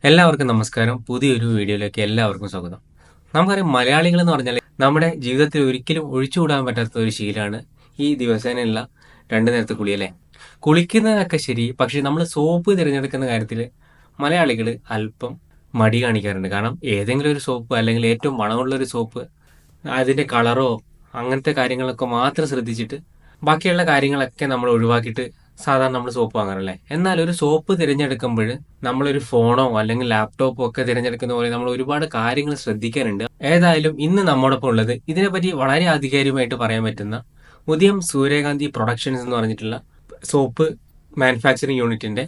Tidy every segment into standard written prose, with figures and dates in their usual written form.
എല്ലാവർക്കും നമസ്കാരം. പുതിയൊരു വീഡിയോയിലേക്ക് എല്ലാവർക്കും സ്വാഗതം. നമുക്കറിയാം, മലയാളികൾ എന്ന് പറഞ്ഞാൽ നമ്മുടെ ജീവിതത്തിൽ ഒരിക്കലും ഒഴിച്ചുകൂടാൻ പറ്റാത്ത ഒരു ശീലമാണ് ഈ ദിവസേനയുള്ള 2 നേരത്തെ കുളി അല്ലേ. കുളിക്കുന്നതൊക്കെ ശരി, പക്ഷെ നമ്മൾ സോപ്പ് തിരഞ്ഞെടുക്കുന്ന കാര്യത്തിൽ മലയാളികൾ അല്പം മടി കാണിക്കാറുണ്ട്. കാരണം ഏതെങ്കിലും ഒരു സോപ്പ് അല്ലെങ്കിൽ ഏറ്റവും മണമുള്ള ഒരു സോപ്പ്, അതിന്റെ കളറോ അങ്ങനത്തെ കാര്യങ്ങളൊക്കെ മാത്രം ശ്രദ്ധിച്ചിട്ട് ബാക്കിയുള്ള കാര്യങ്ങളൊക്കെ നമ്മൾ ഒഴിവാക്കിയിട്ട് സാധാരണ നമ്മൾ സോപ്പ് വാങ്ങാറല്ലേ. എന്നാൽ ഒരു സോപ്പ് തിരഞ്ഞെടുക്കുമ്പോൾ നമ്മളൊരു ഫോണോ അല്ലെങ്കിൽ ലാപ്ടോപ്പോ ഒക്കെ തിരഞ്ഞെടുക്കുന്ന പോലെ നമ്മൾ ഒരുപാട് കാര്യങ്ങൾ ശ്രദ്ധിക്കാനുണ്ട്. ഏതായാലും ഇന്ന് നമ്മോടൊപ്പം ഉള്ളത് ഇതിനെപ്പറ്റി വളരെ ആധികാരികമായിട്ട് പറയാൻ പറ്റുന്ന ഉദയം സൂര്യകാന്തി പ്രൊഡക്ഷൻസ് എന്ന് പറഞ്ഞിട്ടുള്ള സോപ്പ് മാനുഫാക്ചറിംഗ് യൂണിറ്റിന്റെ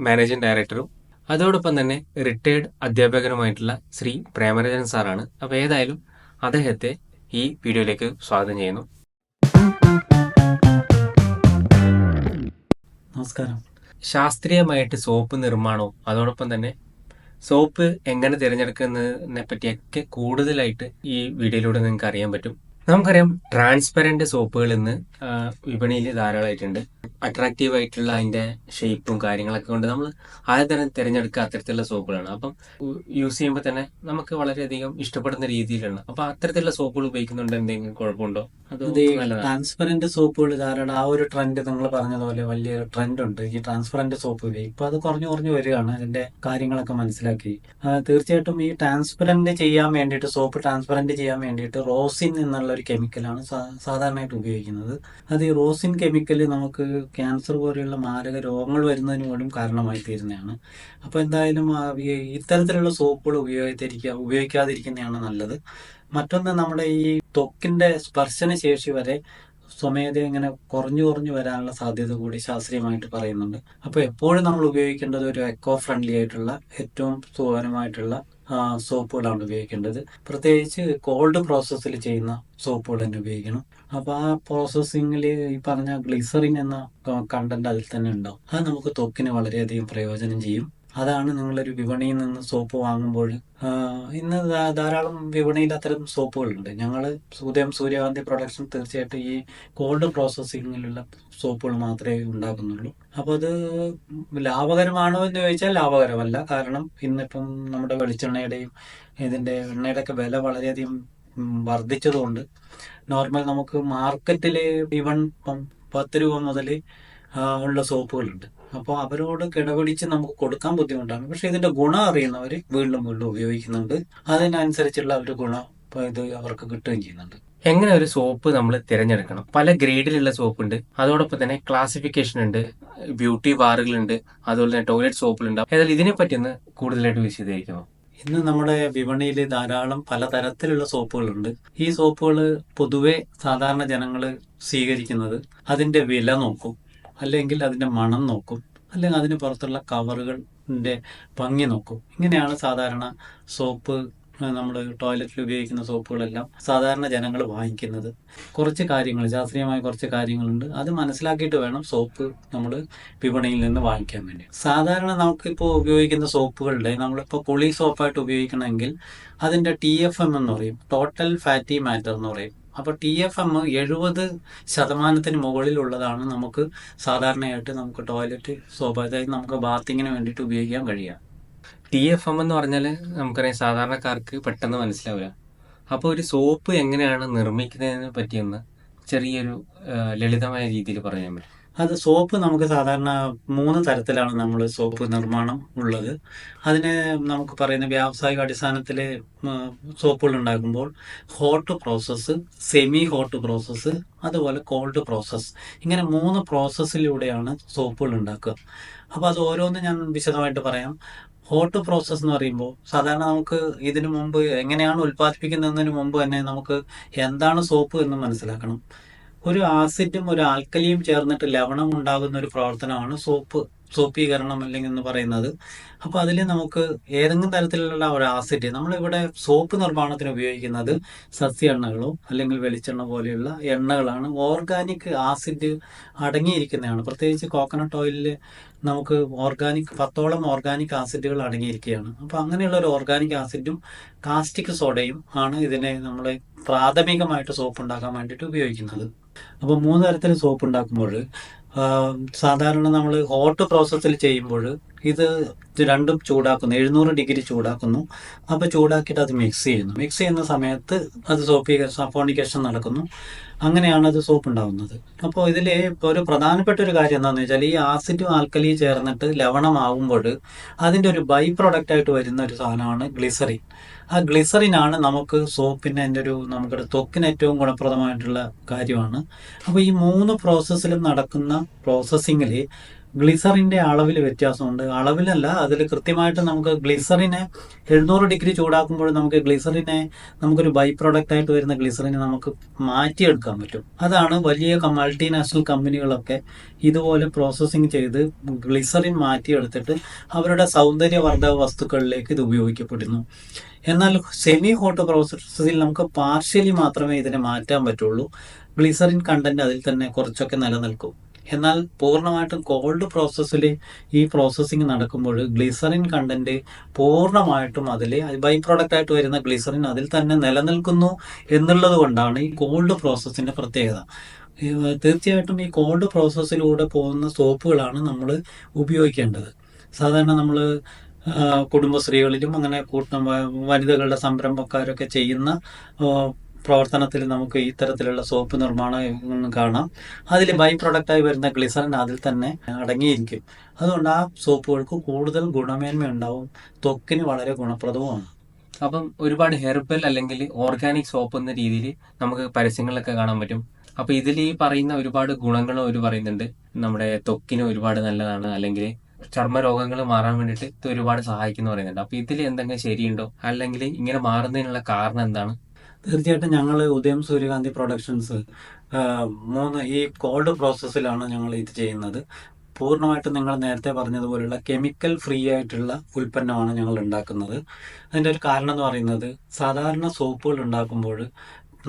മാനേജിംഗ് ഡയറക്ടറും അതോടൊപ്പം തന്നെ റിട്ടയർഡ് അധ്യാപകനുമായിട്ടുള്ള ശ്രീ പ്രേമരാജൻ സാറാണ്. അപ്പോൾ ഏതായാലും അദ്ദേഹത്തെ ഈ വീഡിയോയിലേക്ക് സ്വാഗതം ചെയ്യുന്നു. നമസ്കാരം. ശാസ്ത്രീയമായിട്ട് സോപ്പ് നിർമ്മാണവും അതോടൊപ്പം തന്നെ സോപ്പ് എങ്ങനെ തിരഞ്ഞെടുക്കുന്നതിനെ പറ്റിയൊക്കെ കൂടുതലായിട്ട് ഈ വീഡിയോയിലൂടെ നിങ്ങൾക്ക് അറിയാൻ പറ്റും. നമുക്കറിയാം, ട്രാൻസ്പെറന്റ് സോപ്പുകൾ ഇന്ന് വിപണിയിൽ ധാരാളമായിട്ടുണ്ട്. അട്രാക്റ്റീവ് ആയിട്ടുള്ള അതിന്റെ ഷേപ്പും കാര്യങ്ങളൊക്കെ കൊണ്ട് നമ്മൾ ആദ്യം തിരഞ്ഞെടുക്കുക അത്തരത്തിലുള്ള സോപ്പുകളാണ്. അപ്പം യൂസ് ചെയ്യുമ്പോൾ തന്നെ നമുക്ക് വളരെയധികം ഇഷ്ടപ്പെടുന്ന രീതിയിലാണ്. അപ്പൊ അത്തരത്തിലുള്ള സോപ്പുകൾ ഉപയോഗിക്കുന്നുണ്ട് എന്തെങ്കിലും കുഴപ്പമുണ്ടോ? അത് ട്രാൻസ്പെറന്റ് സോപ്പുകൾ ധാരാളം ആ ഒരു ട്രെൻഡ് നിങ്ങൾ പറഞ്ഞതുപോലെ വലിയ ട്രെൻഡ് ഉണ്ട്. ഈ ട്രാൻസ്പെറന്റ് സോപ്പ് ഉപയോഗിക്കും. ഇപ്പൊ അത് കുറഞ്ഞു കുറഞ്ഞു വരികയാണ്. അതിന്റെ കാര്യങ്ങളൊക്കെ മനസ്സിലാക്കി തീർച്ചയായിട്ടും ഈ ട്രാൻസ്പെറന്റ് ചെയ്യാൻ വേണ്ടിയിട്ട്, സോപ്പ് ട്രാൻസ്പെറന്റ് ചെയ്യാൻ വേണ്ടിയിട്ട് റോസിൻ എന്നുള്ള ഒരു കെമിക്കലാണ് സാധാരണയായിട്ട് ഉപയോഗിക്കുന്നത്. അത് ഈ റോസിൻ കെമിക്കൽ നമുക്ക് ക്യാൻസർ പോലെയുള്ള മാരക രോഗങ്ങൾ വരുന്നതിന് പോലും കാരണമായി തീരുന്നതാണ്. അപ്പോൾ എന്തായാലും ഇത്തരത്തിലുള്ള സോപ്പുകൾ ഉപയോഗിക്കാതിരിക്കുന്നതാണ് നല്ലത്. മറ്റൊന്ന്, നമ്മുടെ ഈ ത്വക്കിന്റെ സ്പർശന ശേഷി വരെ സ്വമേധ ഇങ്ങനെ കുറഞ്ഞു കുറഞ്ഞു വരാനുള്ള സാധ്യത കൂടി ശാസ്ത്രീയമായിട്ട് പറയുന്നുണ്ട്. അപ്പോൾ എപ്പോഴും നമ്മൾ ഉപയോഗിക്കേണ്ടത് ഒരു എക്കോ ഫ്രണ്ട്ലി ആയിട്ടുള്ള, ഏറ്റവും സുഖകരമായിട്ടുള്ള സോപ്പുകളാണ് ഉപയോഗിക്കേണ്ടത്. പ്രത്യേകിച്ച് കോൾഡ് പ്രോസസ്സിൽ ചെയ്യുന്ന സോപ്പുകൾ തന്നെ ഉപയോഗിക്കണം. അപ്പോൾ ആ പ്രോസസ്സിങ്ങിൽ ഈ പറഞ്ഞ ഗ്ലിസറിൻ എന്ന കണ്ടന്റ് അതിൽ തന്നെ ഉണ്ടാവും. അത് നമുക്ക് ത്വക്കിന് വളരെയധികം പ്രയോജനം ചെയ്യും. അതാണ് നിങ്ങളൊരു വിപണിയിൽ നിന്ന് സോപ്പ് വാങ്ങുമ്പോൾ, ഇന്ന് ധാരാളം വിപണിയിൽ അത്തരം സോപ്പുകളുണ്ട്. ഞങ്ങൾ ഉദയം സൂര്യകാന്തി പ്രൊഡക്ഷൻ തീർച്ചയായിട്ടും ഈ കോൾഡ് പ്രോസസ്സിങ്ങിലുള്ള സോപ്പുകൾ മാത്രമേ ഉണ്ടാക്കുന്നുള്ളൂ. അപ്പോൾ അത് ലാഭകരമാണോ എന്ന് ചോദിച്ചാൽ ലാഭകരമല്ല. കാരണം ഇന്നിപ്പം നമ്മുടെ വെളിച്ചെണ്ണയുടെയും ഇതിൻ്റെ എണ്ണയുടെ ഒക്കെ വില വളരെയധികം വർദ്ധിച്ചതുകൊണ്ട് നോർമൽ നമുക്ക് മാർക്കറ്റിൽ ഈവൻ 10 രൂപ മുതൽ ഉള്ള സോപ്പുകളുണ്ട്. അപ്പോൾ അവരോട് കിടപിടിച്ച് നമുക്ക് കൊടുക്കാൻ ബുദ്ധിമുട്ടാണ്. പക്ഷെ ഇതിന്റെ ഗുണം അറിയുന്നവർ വീണ്ടും വീണ്ടും ഉപയോഗിക്കുന്നുണ്ട്. അതിനനുസരിച്ചുള്ള ഒരു ഗുണം ഇത് അവർക്ക് കിട്ടുകയും ചെയ്യുന്നുണ്ട്. എങ്ങനെ ഒരു സോപ്പ് നമ്മൾ തിരഞ്ഞെടുക്കണം? പല ഗ്രേഡിലുള്ള സോപ്പ് ഉണ്ട്, അതോടൊപ്പം തന്നെ ക്ലാസിഫിക്കേഷൻ ഉണ്ട്, ബ്യൂട്ടി ബാറുകളുണ്ട്, അതുപോലെ തന്നെ ടോയ്ലറ്റ് സോപ്പുകളുണ്ട്. ഏതായാലും ഇതിനെപ്പറ്റി ഒന്ന് കൂടുതലായിട്ട് വിശദീകരിക്കണം. ഇന്ന് നമ്മുടെ വിപണിയിൽ ധാരാളം പലതരത്തിലുള്ള സോപ്പുകളുണ്ട്. ഈ സോപ്പുകൾ പൊതുവെ സാധാരണ ജനങ്ങൾ സ്വീകരിക്കുന്നത് അതിന്റെ വില നോക്കും, അല്ലെങ്കിൽ അതിന്റെ മണം നോക്കും, അല്ലെങ്കിൽ അതിന് പുറത്തുള്ള കവറുകളുടെ ഭംഗി നോക്കും. ഇങ്ങനെയാണ് സാധാരണ സോപ്പ്, നമ്മൾ ടോയ്ലറ്റിൽ ഉപയോഗിക്കുന്ന സോപ്പുകളെല്ലാം സാധാരണ ജനങ്ങൾ വാങ്ങിക്കുന്നത്. കുറച്ച് കാര്യങ്ങൾ, ശാസ്ത്രീയമായ കുറച്ച് കാര്യങ്ങളുണ്ട്. അത് മനസ്സിലാക്കിയിട്ട് വേണം സോപ്പ് നമ്മൾ വിപണിയിൽ നിന്ന് വാങ്ങിക്കാൻ വേണ്ടി. സാധാരണ നമുക്കിപ്പോൾ ഉപയോഗിക്കുന്ന സോപ്പുകളുടെ, നമ്മളിപ്പോൾ കുളി സോപ്പായിട്ട് ഉപയോഗിക്കണമെങ്കിൽ അതിൻ്റെ TFM എന്ന് പറയും, ടോട്ടൽ ഫാറ്റി മാറ്റർ എന്ന് പറയും. അപ്പോൾ TFM 70% മുകളിലുള്ളതാണ് നമുക്ക് സാധാരണയായിട്ട് നമുക്ക് ടോയ്ലറ്റ് സോപ്പ്, അതായത് നമുക്ക് ബാത്തിങ്ങിന് വേണ്ടിയിട്ട് ഉപയോഗിക്കാൻ കഴിയുക. TFM എന്ന് പറഞ്ഞാൽ നമുക്കറിയാം, സാധാരണക്കാർക്ക് പെട്ടെന്ന് മനസ്സിലാവില്ല. അപ്പോൾ ഒരു സോപ്പ് എങ്ങനെയാണ് നിർമ്മിക്കുന്നതിനെ പറ്റിയൊന്ന് ചെറിയൊരു ലളിതമായ രീതിയിൽ പറയാൻ പറ്റും? അത് സോപ്പ് നമുക്ക് സാധാരണ 3 തരത്തിലാണ് നമ്മൾ സോപ്പ് നിർമ്മാണം ഉള്ളത്. അതിന് നമുക്ക് പറയുന്ന വ്യാവസായിക അടിസ്ഥാനത്തിൽ സോപ്പുകൾ ഉണ്ടാക്കുമ്പോൾ hot process, semi hot process, അതുപോലെ കോൾഡ് പ്രോസസ്സ്, ഇങ്ങനെ 3 പ്രോസസ്സിലൂടെയാണ് സോപ്പുകൾ ഉണ്ടാക്കുക. അപ്പോൾ അത് ഓരോന്നും ഞാൻ വിശദമായിട്ട് പറയാം. ഹോട്ട് പ്രോസസ്സ് എന്ന് പറയുമ്പോൾ സാധാരണ നമുക്ക് ഇതിനു മുമ്പ് എങ്ങനെയാണ് ഉൽപ്പാദിപ്പിക്കുന്നതിന് മുമ്പ് തന്നെ നമുക്ക് എന്താണ് സോപ്പ് എന്ന് മനസ്സിലാക്കണം. ഒരു ആസിഡും ഒരു ആൽക്കലിയും ചേർന്നിട്ട് ലവണം ഉണ്ടാകുന്ന ഒരു പ്രവർത്തനമാണ് സോപ്പീകരണം അല്ലെങ്കിൽ എന്ന് പറയുന്നത്. അപ്പോൾ അതിൽ നമുക്ക് ഏതെങ്കിലും തരത്തിലുള്ള ഒരു ആസിഡ്, നമ്മളിവിടെ സോപ്പ് നിർമ്മാണത്തിന് ഉപയോഗിക്കുന്നത് സസ്യ എണ്ണകളോ അല്ലെങ്കിൽ വെളിച്ചെണ്ണ പോലെയുള്ള എണ്ണകളാണ്. Organic acid അടങ്ങിയിരിക്കുന്നതാണ്. പ്രത്യേകിച്ച് കോക്കനട്ട് ഓയിലിൽ നമുക്ക് 10ഓളം ഓർഗാനിക് ആസിഡുകൾ അടങ്ങിയിരിക്കുകയാണ്. അപ്പോൾ അങ്ങനെയുള്ള ഒരു ഓർഗാനിക് ആസിഡും കാസ്റ്റിക് സോഡയും ആണ് ഇതിനെ നമ്മൾ പ്രാഥമികമായിട്ട് സോപ്പ് ഉണ്ടാക്കാൻ വേണ്ടിയിട്ട് ഉപയോഗിക്കുന്നത്. അപ്പോൾ 3 തരത്തിൽ സോപ്പ് ഉണ്ടാക്കുമ്പോൾ സാധാരണ നമ്മൾ ഹോട്ട് പ്രോസസ്സിൽ ചെയ്യുമ്പോൾ ഇത് രണ്ടും ചൂടാക്കുന്നു, 700 ഡിഗ്രി ചൂടാക്കുന്നു. അപ്പോൾ ചൂടാക്കിയിട്ട് അത് മിക്സ് ചെയ്യുന്നു. മിക്സ് ചെയ്യുന്ന സമയത്ത് അത് സോപ്പിക്കേഷൻ നടക്കുന്നു. അങ്ങനെയാണ് അത് സോപ്പ് ഉണ്ടാവുന്നത്. അപ്പോൾ ഇതിൽ ഒരു പ്രധാനപ്പെട്ട ഒരു കാര്യം എന്താണെന്ന് വെച്ചാൽ, ഈ ആസിഡും ആൽക്കലി ചേർന്നിട്ട് ലവണമാകുമ്പോൾ അതിൻ്റെ ഒരു ബൈ പ്രോഡക്റ്റ് ആയിട്ട് വരുന്ന ഒരു സാധനമാണ് ഗ്ലിസറിൻ. ആ ഗ്ലിസറിനാണ് നമുക്ക് സോപ്പിന് അതിൻ്റെ നമ്മുടെ ത്വക്കിന് ഏറ്റവും ഗുണപ്രദമായിട്ടുള്ള കാര്യമാണ്. അപ്പോൾ ഈ 3 പ്രോസസ്സിലും നടക്കുന്ന പ്രോസസ്സിങ്ങിൽ ഗ്ലിസറിൻ്റെ അളവിൽ വ്യത്യാസമുണ്ട്. അളവിലല്ല, അതിൽ കൃത്യമായിട്ട് നമുക്ക് ഗ്ലിസറിനെ 700 ഡിഗ്രി ചൂടാക്കുമ്പോൾ നമുക്കൊരു ബൈ പ്രോഡക്റ്റ് ആയിട്ട് വരുന്ന ഗ്ലിസറിനെ നമുക്ക് മാറ്റിയെടുക്കാൻ പറ്റും. അതാണ് വലിയ മൾട്ടിനാഷണൽ കമ്പനികളൊക്കെ ഇതുപോലെ പ്രോസസ്സിങ് ചെയ്ത് ഗ്ലിസറിൻ മാറ്റിയെടുത്തിട്ട് അവരുടെ സൗന്ദര്യവർദ്ധക വസ്തുക്കളിലേക്ക് ഇത് ഉപയോഗിക്കപ്പെടുന്നു. എന്നാൽ സെമി ഹോട്ട് പ്രോസസ്സിൽ നമുക്ക് പാർഷ്യലി മാത്രമേ ഇതിനെ മാറ്റാൻ പറ്റുള്ളൂ. ഗ്ലിസറിൻ കണ്ടന്റ് അതിൽ തന്നെ കുറച്ചൊക്കെ നിലനിൽക്കും. എന്നാൽ പൂർണ്ണമായിട്ടും കോൾഡ് പ്രോസസ്സിൽ ഈ പ്രോസസ്സിങ് നടക്കുമ്പോൾ ഗ്ലിസറിൻ കണ്ടന്റ് പൂർണ്ണമായിട്ടും അതിൽ ബൈ പ്രോഡക്റ്റ് ആയിട്ട് വരുന്ന ഗ്ലിസറിൻ അതിൽ തന്നെ നിലനിൽക്കുന്നു എന്നുള്ളത് കൊണ്ടാണ് ഈ കോൾഡ് പ്രോസസ്സിന്റെ പ്രത്യേകത. തീർച്ചയായിട്ടും ഈ കോൾഡ് പ്രോസസ്സിലൂടെ പോകുന്ന സോപ്പുകളാണ് നമ്മൾ ഉപയോഗിക്കേണ്ടത്. സാധാരണ നമ്മൾ കുടുംബശ്രീകളിലും അങ്ങനെ വനിതകളുടെ സംരംഭക്കാരൊക്കെ ചെയ്യുന്ന പ്രവർത്തനത്തിൽ നമുക്ക് ഇത്തരത്തിലുള്ള സോപ്പ് നിർമ്മാണം കാണാം. അതിൽ ബൈ പ്രൊഡക്റ്റായി വരുന്ന ഗ്ലിസറിൻ അതിൽ തന്നെ അടങ്ങിയിരിക്കും. അതുകൊണ്ട് ആ സോപ്പുകൾക്ക് കൂടുതൽ ഗുണമേന്മ ഉണ്ടാവും, ത്വക്കിന് വളരെ ഗുണപ്രദവുമാണ്. അപ്പം ഒരുപാട് ഹെർബൽ അല്ലെങ്കിൽ ഓർഗാനിക് സോപ്പ് എന്ന രീതിയിൽ നമുക്ക് പരസ്യങ്ങളിലൊക്കെ കാണാൻ പറ്റും. അപ്പൊ ഇതിൽ ഈ പറയുന്ന ഒരുപാട് ഗുണങ്ങളും അവർ പറയുന്നുണ്ട്. നമ്മുടെ ത്വക്കിന് ഒരുപാട് നല്ലതാണ്, അല്ലെങ്കിൽ ചർമ്മരോഗങ്ങൾ മാറാൻ വേണ്ടിയിട്ട് ഇത് ഒരുപാട് സഹായിക്കുന്നു പറയുന്നുണ്ട്. അപ്പൊ ഇതിൽ എന്തെങ്കിലും ശരിയുണ്ടോ, അല്ലെങ്കിൽ ഇങ്ങനെ മാറുന്നതിനുള്ള കാരണം എന്താണ്? തീർച്ചയായിട്ടും ഞങ്ങൾ ഉദയം സൂര്യകാന്തി പ്രൊഡക്ഷൻസ് ഈ കോൾഡ് പ്രോസസ്സിലാണ് ഞങ്ങൾ ഇത് ചെയ്യുന്നത്. പൂർണ്ണമായിട്ടും നിങ്ങൾ നേരത്തെ പറഞ്ഞതുപോലുള്ള കെമിക്കൽ ഫ്രീ ആയിട്ടുള്ള ഉൽപ്പന്നമാണ് ഞങ്ങൾ ഉണ്ടാക്കുന്നത്. അതിൻ്റെ ഒരു കാരണം എന്ന് പറയുന്നത്, സാധാരണ സോപ്പുകൾ ഉണ്ടാക്കുമ്പോൾ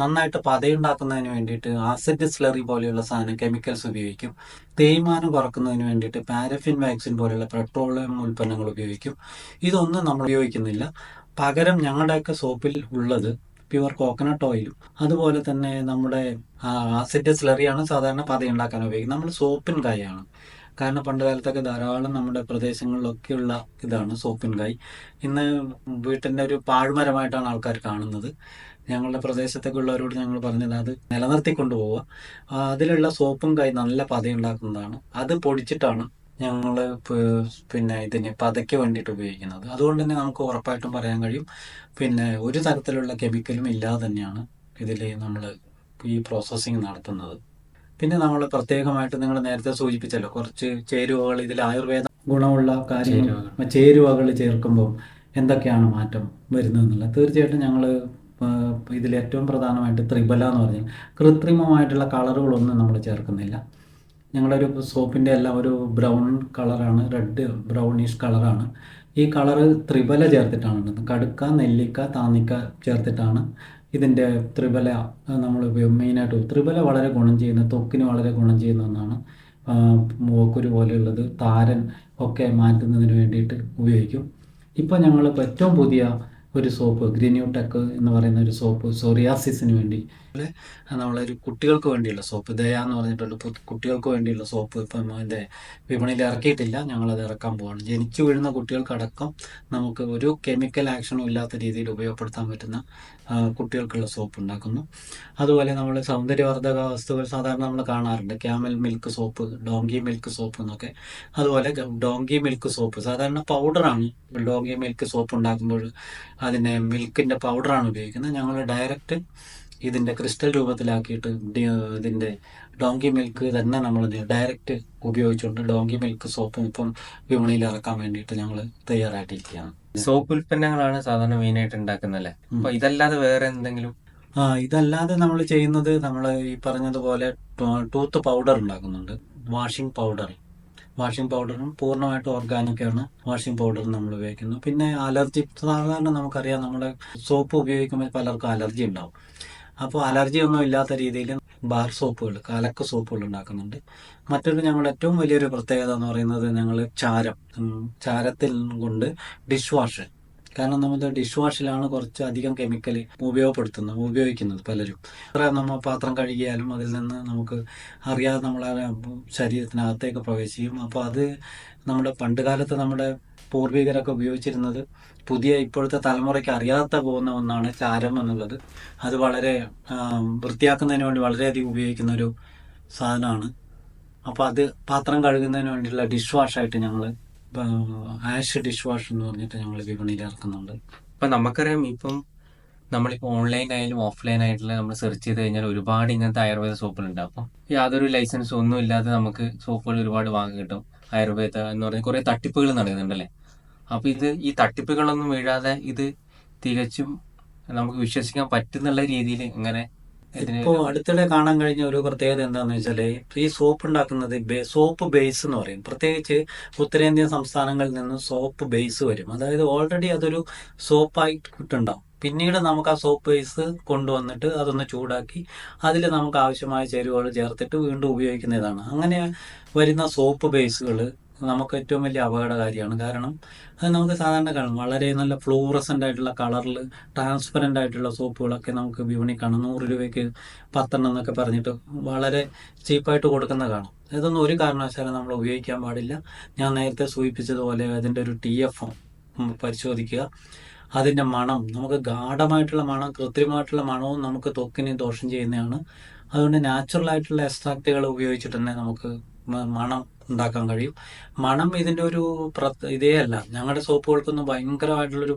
നന്നായിട്ട് പതയുണ്ടാക്കുന്നതിന് വേണ്ടിയിട്ട് ആസിഡ് സ്ലറി പോലെയുള്ള സാധനം കെമിക്കൽസ് ഉപയോഗിക്കും. തേയ്മാനം കുറക്കുന്നതിന് വേണ്ടിയിട്ട് പാരഫിൻ വാക്സിൻ പോലെയുള്ള പെട്രോളിയം ഉൽപ്പന്നങ്ങൾ ഉപയോഗിക്കും. ഇതൊന്നും നമ്മൾ ഉപയോഗിക്കുന്നില്ല. പകരം ഞങ്ങളുടെയൊക്കെ സോപ്പിൽ ഉള്ളത് പ്യുവർ കോക്കനട്ട് ഓയിലും അതുപോലെ തന്നെ നമ്മുടെ ആസിഡ് സ്ലറിയാണ് സാധാരണ പതയുണ്ടാക്കാൻ ഉപയോഗിക്കുന്നത്. നമ്മൾ സോപ്പിൻ കായാണ്. കാരണം പണ്ട് കാലത്തൊക്കെ ധാരാളം നമ്മുടെ പ്രദേശങ്ങളിലൊക്കെയുള്ള ഇതാണ് സോപ്പിൻ കായ്. ഇന്ന് വീട്ടിൻ്റെ ഒരു പാഴ്മരമായിട്ടാണ് ആൾക്കാർ കാണുന്നത്. ഞങ്ങളുടെ പ്രദേശത്തൊക്കെ ഉള്ളവരോട് ഞങ്ങൾ പറഞ്ഞത് അത് നിലനിർത്തിക്കൊണ്ടു പോവുക. അതിലുള്ള സോപ്പും കായ് നല്ല പതയുണ്ടാക്കുന്നതാണ്. അത് പൊടിച്ചിട്ടാണ് ഞങ്ങൾ പിന്നെ ഇതിന് പതയ്ക്ക് വേണ്ടിയിട്ട് ഉപയോഗിക്കുന്നത്. അതുകൊണ്ട് തന്നെ നമുക്ക് ഉറപ്പായിട്ടും പറയാൻ കഴിയും, പിന്നെ ഒരു തരത്തിലുള്ള കെമിക്കലും ഇല്ലാതെ തന്നെയാണ് ഇതിൽ നമ്മൾ ഈ പ്രോസസ്സിങ് നടത്തുന്നത്. പിന്നെ നമ്മൾ പ്രത്യേകമായിട്ട് നിങ്ങൾ നേരത്തെ സൂചിപ്പിച്ചല്ലോ, കുറച്ച് ചേരുവകൾ ഇതിൽ ആയുർവേദ ഗുണമുള്ള കാര്യങ്ങൾ ചേരുവകൾ ചേർക്കുമ്പോൾ എന്തൊക്കെയാണ് മാറ്റം വരുന്നതെന്നുള്ളത്. തീർച്ചയായിട്ടും ഞങ്ങൾ ഇതിൽ ഏറ്റവും പ്രധാനമായിട്ട് ത്രിബല എന്ന് പറഞ്ഞാൽ കൃത്രിമമായിട്ടുള്ള കളറുകളൊന്നും നമ്മൾ ചേർക്കുന്നില്ല. ഞങ്ങളൊരു സോപ്പിൻ്റെ എല്ലാം ഒരു ബ്രൗൺ കളറാണ്, റെഡ് ബ്രൗണിഷ് കളറാണ്. ഈ കളറ് ത്രിബല ചേർത്തിട്ടാണ് ഉള്ളത്. കടുക്ക, നെല്ലിക്ക, താന്നിക്ക ചേർത്തിട്ടാണ് ഇതിൻ്റെ ത്രിബല നമ്മൾ മെയിനായിട്ട്. ത്രിബല വളരെ ഗുണം ചെയ്യുന്ന, ത്വക്കിന് വളരെ ഗുണം ചെയ്യുന്ന ഒന്നാണ്. മൂക്കുരു പോലെയുള്ളത്, താരൻ ഒക്കെ മാറ്റുന്നതിന് വേണ്ടിയിട്ട് ഉപയോഗിക്കും. ഇപ്പോൾ ഞങ്ങൾ ഏറ്റവും പുതിയ ഒരു സോപ്പ് ഗ്രീന്യൂടെക് എന്ന് പറയുന്ന ഒരു സോപ്പ് സോറിയാസിസിന് വേണ്ടി, നമ്മളൊരു കുട്ടികൾക്ക് വേണ്ടിയുള്ള സോപ്പ് ദയ എന്ന് പറഞ്ഞിട്ടുള്ള കുട്ടികൾക്ക് വേണ്ടിയുള്ള സോപ്പ് ഇപ്പം അതിൻ്റെ വിപണിയിൽ ഇറക്കിയിട്ടില്ല. ഞങ്ങളത് ഇറക്കാൻ പോവാണ്. ജനിച്ചു വീഴുന്ന കുട്ടികൾക്കടക്കം നമുക്ക് ഒരു കെമിക്കൽ ആക്ഷനും ഇല്ലാത്ത രീതിയിൽ ഉപയോഗപ്പെടുത്താൻ പറ്റുന്ന കുട്ടികൾക്കുള്ള സോപ്പ് ഉണ്ടാക്കുന്നു. അതുപോലെ നമ്മൾ സൗന്ദര്യവർദ്ധക വസ്തുക്കൾ സാധാരണ നമ്മൾ കാണാറുണ്ട്, camel milk soap, donkey milk soap എന്നൊക്കെ. അതുപോലെ ഡോങ്കി മിൽക്ക് സോപ്പ് സാധാരണ പൗഡറാണ്. ഡോങ്കി മിൽക്ക് സോപ്പ് ഉണ്ടാക്കുമ്പോൾ അതിൻ്റെ മിൽക്കിൻ്റെ പൗഡറാണ് ഉപയോഗിക്കുന്നത്. ഞങ്ങൾ ഡയറക്റ്റ് ഇതിൻ്റെ ക്രിസ്റ്റൽ രൂപത്തിലാക്കിയിട്ട് ഇതിൻ്റെ ഡോങ്കി മിൽക്ക് തന്നെ നമ്മൾ ഡയറക്റ്റ് ഉപയോഗിച്ചുകൊണ്ട് ഡോങ്കി മിൽക്ക് സോപ്പും ഇപ്പം വിപണിയിൽ ഇറക്കാൻ വേണ്ടിയിട്ട് ഞങ്ങൾ തയ്യാറായിട്ടിരിക്കുകയാണ്. സോപ്പ് ഉൽപ്പന്നങ്ങളാണ് സാധാരണ മെയിനായിട്ട് ഉണ്ടാക്കുന്നല്ലേ? അപ്പൊ ഇതല്ലാതെ വേറെ എന്തെങ്കിലും? ഇതല്ലാതെ നമ്മൾ ചെയ്യുന്നത്, നമ്മൾ ഈ പറഞ്ഞതുപോലെ ടൂത്ത് പൗഡർ ഉണ്ടാക്കുന്നുണ്ട്. വാഷിംഗ് പൗഡറും പൂർണ്ണമായിട്ട് ഓർഗാനിക്കാണ്. വാഷിംഗ് പൗഡറും നമ്മൾ ഉപയോഗിക്കുന്നു. പിന്നെ അലർജി, സാധാരണ നമുക്കറിയാം നമ്മുടെ സോപ്പ് ഉപയോഗിക്കുമ്പോൾ പലർക്കും അലർജി ഉണ്ടാവും. അപ്പോൾ അലർജി ഒന്നും ഇല്ലാത്ത രീതിയിൽ ബാർ സോപ്പുകൾ, കലക്ക് സോപ്പുകൾ ഉണ്ടാക്കുന്നുണ്ട്. മറ്റൊരു ഞങ്ങളുടെ ഏറ്റവും വലിയൊരു പ്രത്യേകത എന്ന് പറയുന്നത്, ഞങ്ങൾ ചാരത്തിൽ കൊണ്ട് ഡിഷ് വാഷ് കാരണം നമ്മുടെ ഡിഷ് വാഷിലാണ് കുറച്ച് അധികം കെമിക്കൽ ഉപയോഗിക്കുന്നത് പലരും. എത്ര നമ്മൾ പാത്രം കഴുകിയാലും അതിൽ നിന്ന് നമുക്ക് അറിയാതെ നമ്മളെ ശരീരത്തിനകത്തേക്ക് പ്രവേശിക്കും. അപ്പോൾ അത് നമ്മുടെ പണ്ട് കാലത്ത് നമ്മുടെ പൂർവികരൊക്കെ ഉപയോഗിച്ചിരുന്നത് ഇപ്പോഴത്തെ തലമുറയ്ക്ക് അറിയാത്ത പോകുന്ന ഒന്നാണ് ചാരം എന്നുള്ളത്. അത് വളരെ വൃത്തിയാക്കുന്നതിന് വേണ്ടി വളരെയധികം ഉപയോഗിക്കുന്ന ഒരു സാധനമാണ്. അപ്പോൾ അത് പാത്രം കഴുകുന്നതിന് വേണ്ടിയുള്ള ഡിഷ് വാഷായിട്ട് ഞങ്ങൾ ആഷ് ഡിഷ് വാഷ് എന്ന് പറഞ്ഞിട്ട് ഞങ്ങൾ വിപണിയിൽ ഇറക്കുന്നുണ്ട്. ഇപ്പം നമുക്കറിയാം, ഇപ്പം നമ്മളിപ്പോൾ ഓൺലൈൻ ആയാലും ഓഫ്ലൈൻ ആയിട്ടുള്ള നമ്മൾ സെർച്ച് ചെയ്ത് കഴിഞ്ഞാൽ ഒരുപാട് ഇങ്ങനത്തെ ആയുർവേദ സോപ്പുകളുണ്ട്. അപ്പം യാതൊരു ലൈസൻസും ഒന്നും ഇല്ലാതെ നമുക്ക് സോപ്പുകൾ ഒരുപാട് വാങ്ങി കിട്ടും. ആയുർവേദ എന്ന് പറഞ്ഞാൽ കുറേ തട്ടിപ്പുകൾ നടക്കുന്നുണ്ടല്ലേ. അപ്പോൾ ഈ തട്ടിപ്പുകളൊന്നും വീഴാതെ ഇത് തികച്ചും നമുക്ക് വിശ്വസിക്കാൻ പറ്റുന്നുള്ള രീതിയിൽ ഇങ്ങനെ ഇപ്പോൾ അടുത്തിടെ കാണാൻ കഴിഞ്ഞ ഒരു പ്രത്യേകത എന്താണെന്ന് വെച്ചാൽ, ഈ സോപ്പ് ഉണ്ടാക്കുന്നത് സോപ്പ് ബേസ് എന്ന് പറയും. പ്രത്യേകിച്ച് ഉത്തരേന്ത്യൻ സംസ്ഥാനങ്ങളിൽ നിന്ന് സോപ്പ് ബേസ് വരും. അതായത് ഓൾറെഡി അതൊരു സോപ്പായിട്ടുണ്ടാവും. പിന്നീട് നമുക്ക് ആ സോപ്പ് ബേസ് കൊണ്ടുവന്നിട്ട് അതൊന്ന് ചൂടാക്കി അതിൽ നമുക്ക് ആവശ്യമായ ചേരുവകൾ ചേർത്തിട്ട് വീണ്ടും ഉപയോഗിക്കുന്നതാണ്. അങ്ങനെ വരുന്ന സോപ്പ് ബേസുകൾ നമുക്ക് ഏറ്റവും വലിയ അപകടകാരിയാണ്. കാരണം അത് നമുക്ക് സാധാരണ കാണും, വളരെ നല്ല ഫ്ലൂറസൻ്റ് ആയിട്ടുള്ള കളറിൽ ട്രാൻസ്പെറൻ്റ് ആയിട്ടുള്ള സോപ്പുകളൊക്കെ നമുക്ക് വിപണി കാണും. 100 രൂപയ്ക്ക് 10 എന്നൊക്കെ പറഞ്ഞിട്ട് വളരെ ചീപ്പായിട്ട് കൊടുക്കുന്ന കാണും. ഇതൊന്നും ഒരു കാരണവശാലും നമ്മൾ ഉപയോഗിക്കാൻ പാടില്ല. ഞാൻ നേരത്തെ സൂചിപ്പിച്ചതുപോലെ അതിൻ്റെ ഒരു TF പരിശോധിക്കുക. അതിൻ്റെ മണം, നമുക്ക് ഗാഢമായിട്ടുള്ള മണം, കൃത്രിമമായിട്ടുള്ള മണവും നമുക്ക് ത്വക്കിന് ദോഷം ചെയ്യുന്നതാണ്. അതുകൊണ്ട് നാച്ചുറൽ ആയിട്ടുള്ള എക്സ്ട്രാക്റ്റുകൾ ഉപയോഗിച്ചിട്ട് തന്നെ നമുക്ക് മണം ഉണ്ടാക്കാൻ കഴിയും. മണം ഇതിൻ്റെ ഒരു ഇതേ അല്ല. ഞങ്ങളുടെ സോപ്പുകൾക്കൊന്നും ഭയങ്കര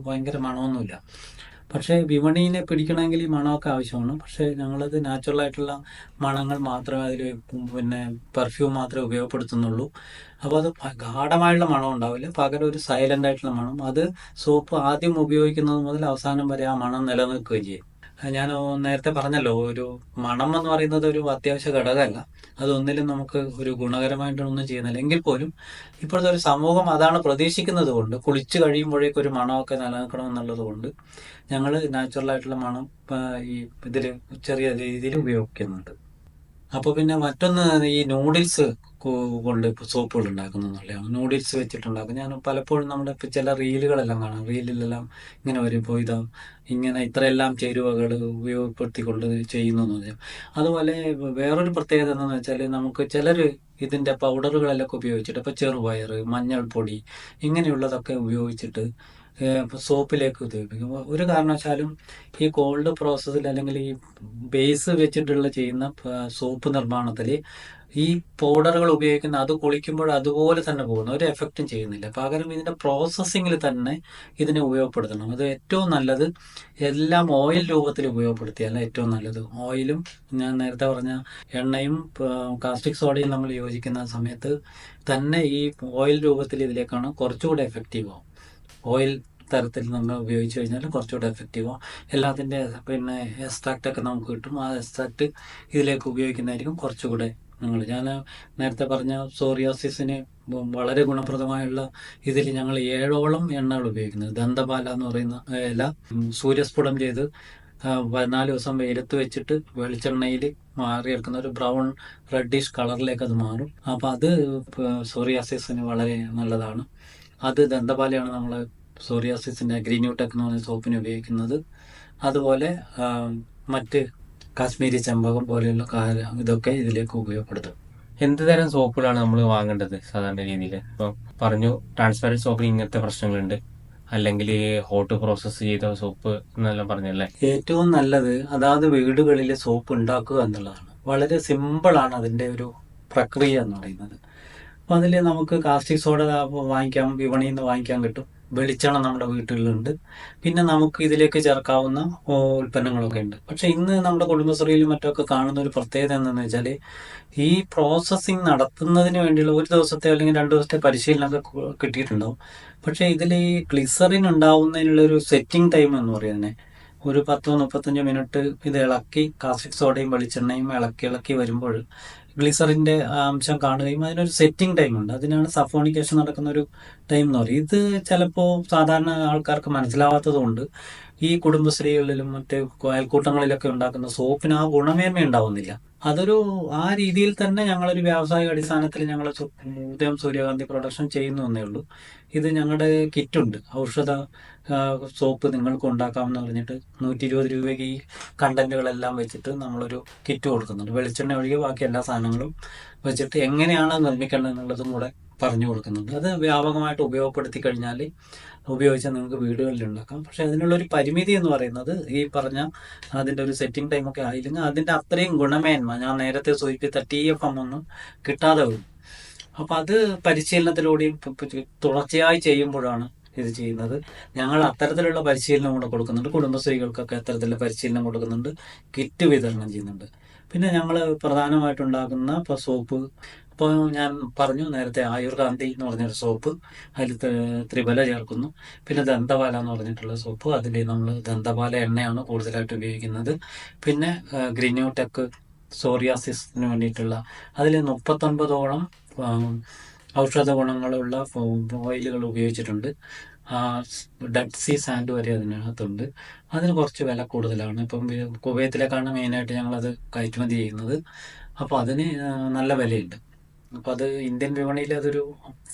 മണമൊന്നുമില്ല. പക്ഷേ വിപണിയെ പിടിക്കണമെങ്കിൽ ഈ മണമൊക്കെ ആവശ്യമാണ്. പക്ഷേ ഞങ്ങളത് നാച്ചുറൽ ആയിട്ടുള്ള മണങ്ങൾ മാത്രമേ അതിൽ, പിന്നെ പെർഫ്യൂം മാത്രമേ ഉപയോഗപ്പെടുത്തുന്നുള്ളൂ. അപ്പോൾ അത് ഗാഢമായുള്ള മണം ഉണ്ടാവില്ല, പകരം ഒരു സൈലൻ്റ് ആയിട്ടുള്ള മണം. അത് സോപ്പ് ആദ്യം ഉപയോഗിക്കുന്നത് മുതൽ അവസാനം വരെ ആ മണം നിലനിൽക്കുകയും ചെയ്യും. ഞാൻ നേരത്തെ പറഞ്ഞല്ലോ, ഒരു മണം എന്ന് പറയുന്നത് ഒരു അത്യാവശ്യ ഘടകമല്ല. അതൊന്നിലും നമുക്ക് ഒരു ഗുണകരമായിട്ടൊന്നും ചെയ്യുന്നില്ല. എങ്കിൽ പോലും ഇപ്പോഴത്തെ ഒരു സമൂഹം അതാണ് പ്രതീക്ഷിക്കുന്നത് കൊണ്ട്, കുളിച്ച് കഴിയുമ്പോഴേക്കും ഒരു മണമൊക്കെ നിലനിൽക്കണം എന്നുള്ളത് കൊണ്ട് ഞങ്ങൾ നാച്ചുറലായിട്ടുള്ള മണം ഈ ഇതിൽ ചെറിയ രീതിയിൽ ഉപയോഗിക്കുന്നുണ്ട്. അപ്പോൾ പിന്നെ മറ്റൊന്ന്, ഈ നൂഡിൽസ് കൊണ്ട് സോപ്പുകൾ ഉണ്ടാക്കുന്നതാണ്. നൂഡിൽസ് വെച്ചിട്ടുണ്ടാക്കും. ഞാൻ പലപ്പോഴും നമ്മുടെ ചില റീലുകളെല്ലാം കാണാം. റീലിലെല്ലാം ഇങ്ങനെ വരുമ്പോൾ ഇങ്ങനെ ഇത്രയെല്ലാം ചേരുവകൾ ഉപയോഗപ്പെടുത്തിക്കൊണ്ട് ചെയ്യുന്നു എന്ന് പറഞ്ഞാൽ. അതുപോലെ വേറൊരു പ്രത്യേകത എന്താണെന്ന് വെച്ചാൽ, നമുക്ക് ചിലർ ഇതിൻ്റെ പൗഡറുകളെല്ലാം ഉപയോഗിച്ചിട്ട്, ഇപ്പോൾ ചെറുപയർ, മഞ്ഞൾപ്പൊടി ഇങ്ങനെയുള്ളതൊക്കെ ഉപയോഗിച്ചിട്ട് സോപ്പിലേക്ക് ഉപയോഗിക്കും. ഒരു കാരണവശാലും ഈ കോൾഡ് പ്രോസസ്സിൽ അല്ലെങ്കിൽ ഈ ബേസ് വെച്ചിട്ടുള്ള ചെയ്യുന്ന സോപ്പ് നിർമ്മാണത്തിൽ ഈ പൗഡറുകൾ ഉപയോഗിക്കുന്ന അത് കുളിക്കുമ്പോൾ അതുപോലെ തന്നെ പോകുന്നു, ഒരു എഫക്റ്റും ചെയ്യുന്നില്ല. പകരം ഇതിൻ്റെ പ്രോസസ്സിങ്ങിൽ തന്നെ ഇതിനെ ഉപയോഗപ്പെടുത്തണം. അത് ഏറ്റവും നല്ലത് എല്ലാം ഓയിൽ രൂപത്തിൽ ഉപയോഗപ്പെടുത്തിയാൽ ഏറ്റവും നല്ലത്. ഓയിലും ഞാൻ നേരത്തെ പറഞ്ഞ എണ്ണയും കാസ്റ്റിക് സോഡയും നമ്മൾ യോജിക്കുന്ന സമയത്ത് തന്നെ ഈ ഓയിൽ രൂപത്തിൽ ഇതിലേക്കാണ് കുറച്ചുകൂടെ എഫക്റ്റീവ് ആവും. ഓയിൽ തരത്തിൽ നമ്മൾ ഉപയോഗിച്ച് കഴിഞ്ഞാൽ കുറച്ചുകൂടെ എഫക്റ്റീവാണ്. എല്ലാത്തിൻ്റെ പിന്നെ എക്സ്ട്രാക്റ്റൊക്കെ നമുക്ക് കിട്ടും. ആ എക്സ്ട്രാക്റ്റ് ഇതിലേക്ക് ഉപയോഗിക്കുന്നതായിരിക്കും കുറച്ചുകൂടെ ഞാൻ നേരത്തെ പറഞ്ഞ സോറിയാസിസിന് വളരെ ഗുണപ്രദമായുള്ള ഇതിൽ ഞങ്ങൾ 7ഓളം എണ്ണകൾ ഉപയോഗിക്കുന്നത്. ദന്തപാല എന്ന് പറയുന്ന ഇല സൂര്യസ്ഫുടം ചെയ്ത് 14 ദിവസം വെയിലത്ത് വെച്ചിട്ട് വെളിച്ചെണ്ണയിൽ മാറിയെടുക്കുന്ന ഒരു ബ്രൗൺ റെഡിഷ് കളറിലേക്ക് അത് മാറും. അപ്പോൾ അത് സോറിയാസിസിന് വളരെ നല്ലതാണ്. അത് ദന്തപാലയാണ് നമ്മൾ സോറിയാസിസിൻ്റെ ഗ്രീന്യൂടെക് എന്ന് പറഞ്ഞ സോപ്പിന് ഉപയോഗിക്കുന്നത്. അതുപോലെ മറ്റ് കാശ്മീരി ചെമ്പകം പോലെയുള്ള ഇതൊക്കെ ഇതിലേക്ക് ഉപയോഗപ്പെടുത്തും. എന്ത് തരം സോപ്പുകളാണ് നമ്മൾ വാങ്ങേണ്ടത് സാധാരണ രീതിയിൽ? ഇപ്പം പറഞ്ഞു ട്രാൻസ്പെറൻറ്റ് സോപ്പിന് ഇങ്ങനത്തെ പ്രശ്നങ്ങളുണ്ട്, അല്ലെങ്കിൽ ഹോട്ട് പ്രോസസ്സ് ചെയ്ത സോപ്പ് എന്നെല്ലാം പറഞ്ഞല്ലേ. ഏറ്റവും നല്ലത് അതാത് വീടുകളിൽ സോപ്പ് ഉണ്ടാക്കുക എന്നുള്ളതാണ്. വളരെ സിമ്പിളാണ് അതിൻ്റെ ഒരു പ്രക്രിയ എന്ന് പറയുന്നത്. അപ്പോൾ അതിൽ നമുക്ക് കാസ്റ്റിക് സോഡ വാങ്ങിക്കാം, വിപണിയിൽ നിന്ന് വാങ്ങിക്കാൻ കിട്ടും. വെളിച്ചെണ്ണ നമ്മുടെ വീട്ടിലുണ്ട്. പിന്നെ നമുക്ക് ഇതിലേക്ക് ചേർക്കാവുന്ന ഉൽപ്പന്നങ്ങളൊക്കെ ഉണ്ട്. പക്ഷെ ഇന്ന് നമ്മുടെ കുടുംബശ്രീയിലും മറ്റൊക്കെ കാണുന്ന ഒരു പ്രത്യേകത എന്താണെന്ന് വെച്ചാൽ, ഈ പ്രോസസ്സിങ് നടത്തുന്നതിന് വേണ്ടിയുള്ള 1 ദിവസത്തെ അല്ലെങ്കിൽ 2 ദിവസത്തെ പരിശീലനമൊക്കെ കിട്ടിയിട്ടുണ്ടാവും. പക്ഷേ ഇതിൽ ഈ ഗ്ലിസറിൻ ഉണ്ടാവുന്നതിനുള്ളൊരു സെറ്റിംഗ് ടൈം എന്ന് പറയുന്നത് ഒരു 10-35 മിനിറ്റ് ഇത് ഇളക്കി കാസ്റ്റിക് സോഡയും വെളിച്ചെണ്ണയും ഇളക്കി വരുമ്പോൾ ഗ്ലിസറിൻ്റെ അംശം കാണുകയും അതിനൊരു സെറ്റിംഗ് ടൈം ഉണ്ട്. അതിനാണ് സഫോണിക്കേഷൻ നടക്കുന്ന ഒരു ടൈം എന്ന് പറയും. ഇത് ചിലപ്പോൾ സാധാരണ ആൾക്കാർക്ക് മനസ്സിലാവാത്തത് കൊണ്ട് ഈ കുടുംബശ്രീകളിലും മറ്റ് അയൽക്കൂട്ടങ്ങളിലൊക്കെ ഉണ്ടാക്കുന്ന സോപ്പിന് ആ ഗുണമേന്മ ഉണ്ടാവുന്നില്ല. അതൊരു ആ രീതിയിൽ തന്നെ ഞങ്ങളൊരു വ്യാവസായിക അടിസ്ഥാനത്തിൽ ഞങ്ങൾ ഉദയം സൂര്യകാന്തി പ്രൊഡക്ഷൻ ചെയ്യുന്നു എന്നേ ഉള്ളൂ. ഇത് ഞങ്ങളുടെ കിറ്റുണ്ട്, ഔഷധ സോപ്പ് നിങ്ങൾക്ക് ഉണ്ടാക്കാമെന്ന് പറഞ്ഞിട്ട് 120 രൂപയ്ക്ക് ഈ കണ്ടന്റുകളെല്ലാം വെച്ചിട്ട് നമ്മളൊരു കിറ്റ് കൊടുക്കുന്നുണ്ട്. വെളിച്ചെണ്ണ ഒഴികെ ബാക്കി എല്ലാ സാധനങ്ങളും വെച്ചിട്ട് എങ്ങനെയാണ് നിർമ്മിക്കേണ്ടത് എന്നുള്ളതും കൂടെ പറഞ്ഞു കൊടുക്കുന്നുണ്ട്. അത് വ്യാപകമായിട്ട് ഉപയോഗപ്പെടുത്തി കഴിഞ്ഞാൽ ഉപയോഗിച്ചാൽ നിങ്ങൾക്ക് വീടുകളിൽ ഉണ്ടാക്കാം. പക്ഷെ അതിനുള്ളൊരു പരിമിതി എന്ന് പറയുന്നത് ഈ പറഞ്ഞ അതിൻ്റെ ഒരു സെറ്റിംഗ് ടൈമൊക്കെ ആയില്ലെങ്കിൽ അതിൻ്റെ അത്രയും ഗുണമേന്മ ഞാൻ നേരത്തെ സൂചിപ്പിച്ച TFM ഒന്നും കിട്ടാതെ വരും. അപ്പം അത് പരിശീലനത്തിലൂടെയും തുടർച്ചയായി ചെയ്യുമ്പോഴാണ് ഇത് ചെയ്യുന്നത്. ഞങ്ങൾ അത്തരത്തിലുള്ള പരിശീലനം കൂടെ കൊടുക്കുന്നുണ്ട്. കുടുംബശ്രീകൾക്കൊക്കെ അത്തരത്തിലുള്ള പരിശീലനം കൊടുക്കുന്നുണ്ട്. കിറ്റ് വിതരണം ചെയ്യുന്നുണ്ട്. പിന്നെ ഞങ്ങൾ പ്രധാനമായിട്ടുണ്ടാക്കുന്ന ഇപ്പോൾ സോപ്പ്, ഇപ്പോൾ ഞാൻ പറഞ്ഞു നേരത്തെ ആയുർകാന്തി എന്ന് പറഞ്ഞൊരു സോപ്പ്, അതിൽ ത്രിഫല ചേർക്കുന്നു. പിന്നെ ദന്തപാല എന്ന് പറഞ്ഞിട്ടുള്ള സോപ്പ്, അതിൽ നമ്മൾ ദന്തപാല എണ്ണയാണ് കൂടുതലായിട്ട് ഉപയോഗിക്കുന്നത്. പിന്നെ ഗ്രിന്യൂടെക് സോറിയാസിസിന് വേണ്ടിയിട്ടുള്ള അതിൽ 39ഓളം ഔഷധ ഗുണങ്ങളുള്ള ഓയിലുകൾ ഉപയോഗിച്ചിട്ടുണ്ട്. ഡെഡ് സീ സാൻഡ് വരെ അതിനകത്തുണ്ട്. അതിന് കുറച്ച് വില കൂടുതലാണ്. ഇപ്പം കുവൈത്തിലേക്കാണ് മെയിനായിട്ട് ഞങ്ങളത് കയറ്റുമതി ചെയ്യുന്നത്. അപ്പോൾ അതിന് നല്ല വിലയുണ്ട്. അപ്പോൾ അത് ഇന്ത്യൻ വിപണിയിൽ അതൊരു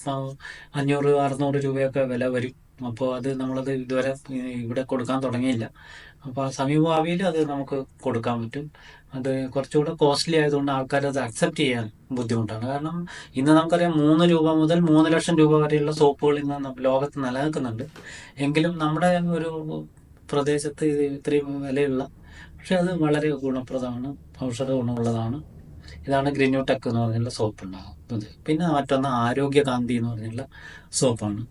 500-600 രൂപയൊക്കെ വില വരും. അപ്പോൾ അത് നമ്മളത് ഇതുവരെ ഇവിടെ കൊടുക്കാൻ തുടങ്ങിയില്ല. അപ്പോൾ ആ സമീപഭാവിയിൽ അത് നമുക്ക് കൊടുക്കാൻ പറ്റും. അത് കുറച്ചുകൂടെ കോസ്റ്റ്ലി ആയതുകൊണ്ട് ആൾക്കാർ അത് അക്സെപ്റ്റ് ചെയ്യാൻ ബുദ്ധിമുട്ടാണ്. കാരണം ഇന്ന് നമുക്കറിയാം 3 രൂപ മുതൽ 3 ലക്ഷം രൂപ വരെയുള്ള സോപ്പുകൾ ഇന്ന് ലോകത്ത് നിലനിൽക്കുന്നുണ്ട്. എങ്കിലും നമ്മുടെ ഒരു പ്രദേശത്ത് ഇത് ഇത്രയും വിലയുള്ള, പക്ഷെ അത് വളരെ ഗുണപ്രദമാണ്, ഔഷധ ഗുണമുള്ളതാണ്. ഇതാണ് ഗ്രിന്യൂടെക് എന്ന് പറഞ്ഞുള്ള സോപ്പ് ഉണ്ടാകും. പിന്നെ മറ്റൊന്ന് ആരോഗ്യകാന്തി എന്ന് പറഞ്ഞുള്ള സോപ്പാണ്.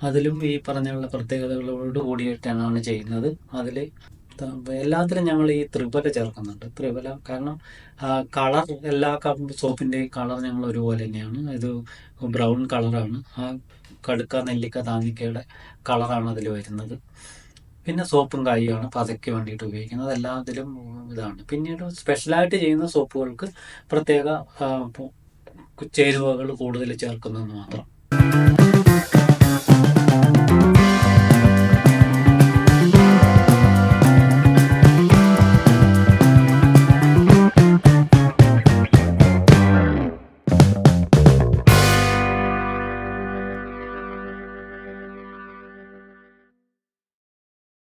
അതിലും ഈ പറഞ്ഞുള്ള പ്രത്യേകതകളോട് കൂടിയിട്ടാണ് ചെയ്യുന്നത്. അതിൽ എല്ലാത്തിലും ഞങ്ങൾ ഈ ത്രിഫല ചേർക്കുന്നുണ്ട്. ത്രിഫല കാരണം കളർ എല്ലാ സോപ്പിൻ്റെയും കളർ ഞങ്ങൾ ഒരുപോലെ തന്നെയാണ്. ഇത് ബ്രൗൺ കളറാണ്. ആ കടുക്ക, നെല്ലിക്ക, താങ്ങിക്കയുടെ കളറാണ് അതിൽ വരുന്നത്. പിന്നെ സോപ്പും കായുമാണ് പതയ്ക്ക് വേണ്ടിയിട്ട് ഉപയോഗിക്കുന്നത്. എല്ലാത്തിലും ഇതാണ്. പിന്നീട് സ്പെഷ്യലായിട്ട് ചെയ്യുന്ന സോപ്പുകൾക്ക് പ്രത്യേക ചേരുവകൾ കൂടുതൽ ചേർക്കുന്നതെന്ന് മാത്രം.